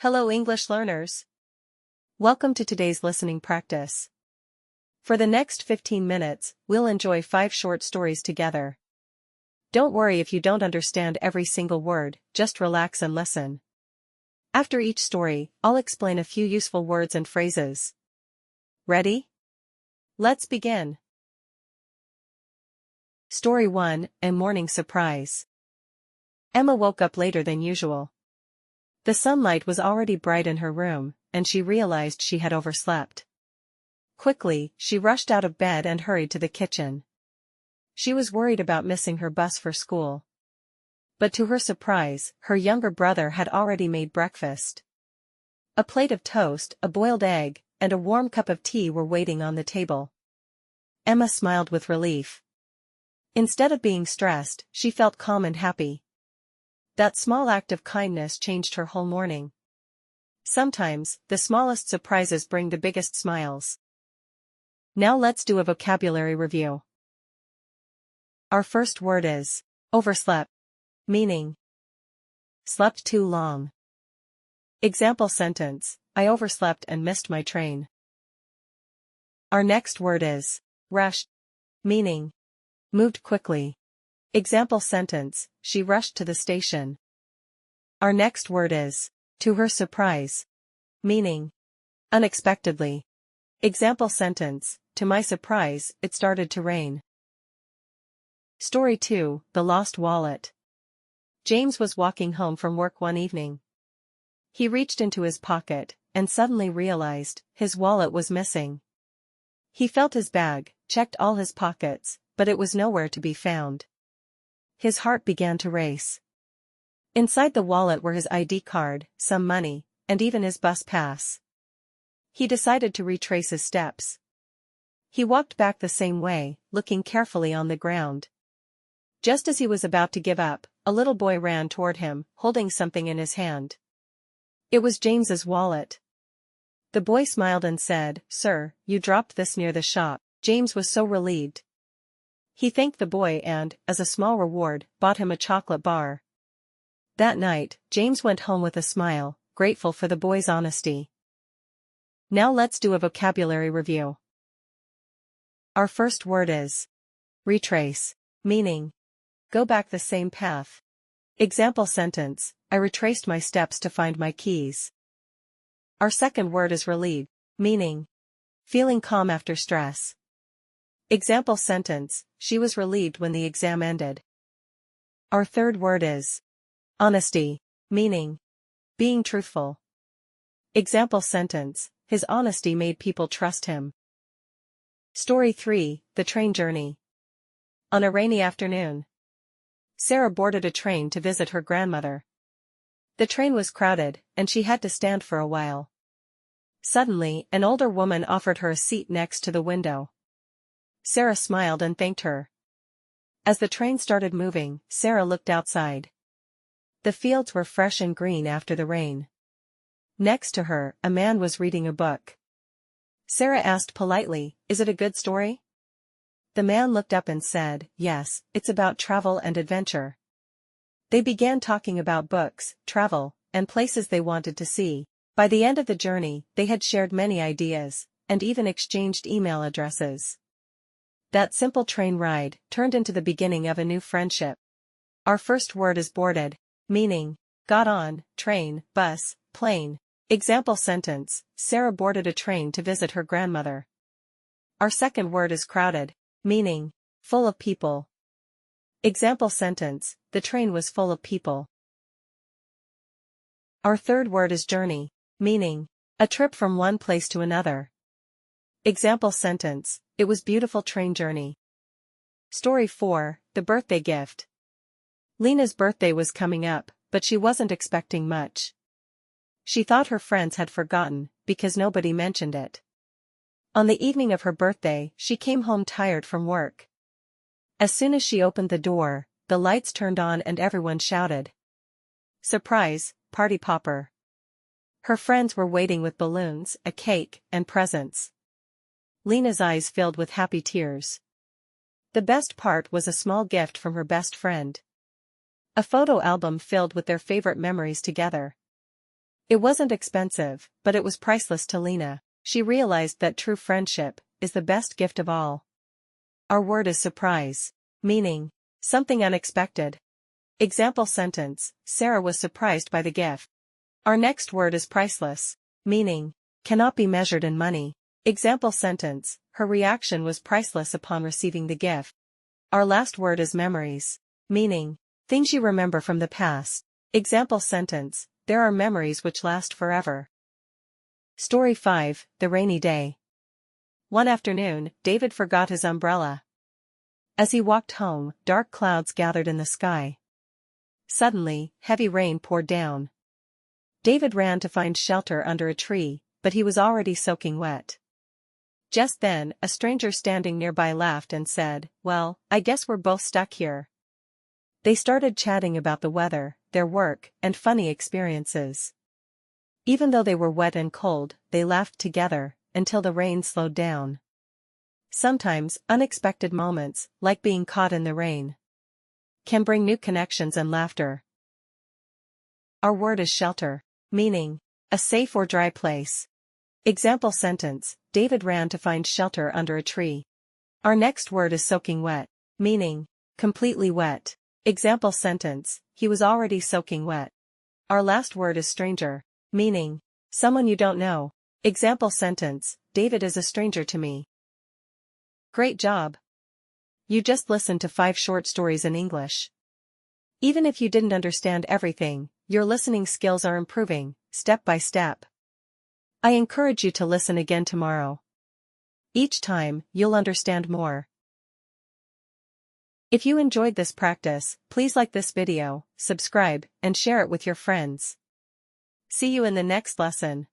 Hello English learners. Welcome to today's listening practice. For the next 15 minutes, we'll enjoy 5 short stories together. Don't worry if you don't understand every single word, just relax and listen. After each story, I'll explain a few useful words and phrases. Ready? Let's begin. Story 1, A Morning Surprise. Emma woke up later than usual. The sunlight was already bright in her room, and she realized she had overslept. Quickly, she rushed out of bed and hurried to the kitchen. She was worried about missing her bus for school. But to her surprise, her younger brother had already made breakfast. A plate of toast, a boiled egg, and a warm cup of tea were waiting on the table. Emma smiled with relief. Instead of being stressed, she felt calm and happy. That small act of kindness changed her whole morning. Sometimes, the smallest surprises bring the biggest smiles. Now let's do a vocabulary review. Our first word is overslept, meaning slept too long. Example sentence, I overslept and missed my train. Our next word is rushed, meaning moved quickly. Example sentence, she rushed to the station. Our next word is to her surprise, meaning unexpectedly. Example sentence, to my surprise, it started to rain. Story 2, The Lost Wallet. James was walking home from work one evening. He reached into his pocket, and suddenly realized his wallet was missing. He felt his bag, checked all his pockets, but it was nowhere to be found. His heart began to race. Inside the wallet were his ID card, some money, and even his bus pass. He decided to retrace his steps. He walked back the same way, looking carefully on the ground. Just as he was about to give up, a little boy ran toward him, holding something in his hand. It was James's wallet. The boy smiled and said, "Sir, you dropped this near the shop." James was so relieved. He thanked the boy and, as a small reward, bought him a chocolate bar. That night, James went home with a smile, grateful for the boy's honesty. Now let's do a vocabulary review. Our first word is retrace, meaning go back the same path. Example sentence, I retraced my steps to find my keys. Our second word is relieved, meaning feeling calm after stress. Example sentence, she was relieved when the exam ended. Our third word is honesty, meaning being truthful. Example sentence, his honesty made people trust him. Story 3, The Train Journey. On a rainy afternoon, Sarah boarded a train to visit her grandmother. The train was crowded, and she had to stand for a while. Suddenly, an older woman offered her a seat next to the window. Sarah smiled and thanked her. As the train started moving, Sarah looked outside. The fields were fresh and green after the rain. Next to her, a man was reading a book. Sarah asked politely, "Is it a good story?" The man looked up and said, "Yes, it's about travel and adventure." They began talking about books, travel, and places they wanted to see. By the end of the journey, they had shared many ideas, and even exchanged email addresses. That simple train ride turned into the beginning of a new friendship. Our first word is boarded, meaning got on, train, bus, plane. Example sentence, Sarah boarded a train to visit her grandmother. Our second word is crowded, meaning full of people. Example sentence, the train was full of people. Our third word is journey, meaning a trip from one place to another. Example sentence, it was beautiful train journey. Story 4, The Birthday Gift. Lena's birthday was coming up, but she wasn't expecting much. She thought her friends had forgotten, because nobody mentioned it. On the evening of her birthday, she came home tired from work. As soon as she opened the door, the lights turned on and everyone shouted, "Surprise, party popper!" Her friends were waiting with balloons, a cake, and presents. Lena's eyes filled with happy tears. The best part was a small gift from her best friend. A photo album filled with their favorite memories together. It wasn't expensive, but it was priceless to Lena. She realized that true friendship is the best gift of all. Our word is surprise. Meaning, something unexpected. Example sentence, Sarah was surprised by the gift. Our next word is priceless. Meaning, cannot be measured in money. Example sentence, her reaction was priceless upon receiving the gift. Our last word is memories. Meaning, things you remember from the past. Example sentence, there are memories which last forever. Story 5, The Rainy Day. One afternoon, David forgot his umbrella. As he walked home, dark clouds gathered in the sky. Suddenly, heavy rain poured down. David ran to find shelter under a tree, but he was already soaking wet. Just then, a stranger standing nearby laughed and said, "Well, I guess we're both stuck here." They started chatting about the weather, their work, and funny experiences. Even though they were wet and cold, they laughed together, until the rain slowed down. Sometimes, unexpected moments, like being caught in the rain, can bring new connections and laughter. Our word is shelter. Meaning, a safe or dry place. Example sentence, David ran to find shelter under a tree. Our next word is soaking wet. Meaning, completely wet. Example sentence, he was already soaking wet. Our last word is stranger. Meaning, someone you don't know. Example sentence, David is a stranger to me. Great job! You just listened to 5 short stories in English. Even if you didn't understand everything, your listening skills are improving, step by step. I encourage you to listen again tomorrow. Each time, you'll understand more. If you enjoyed this practice, please like this video, subscribe, and share it with your friends. See you in the next lesson.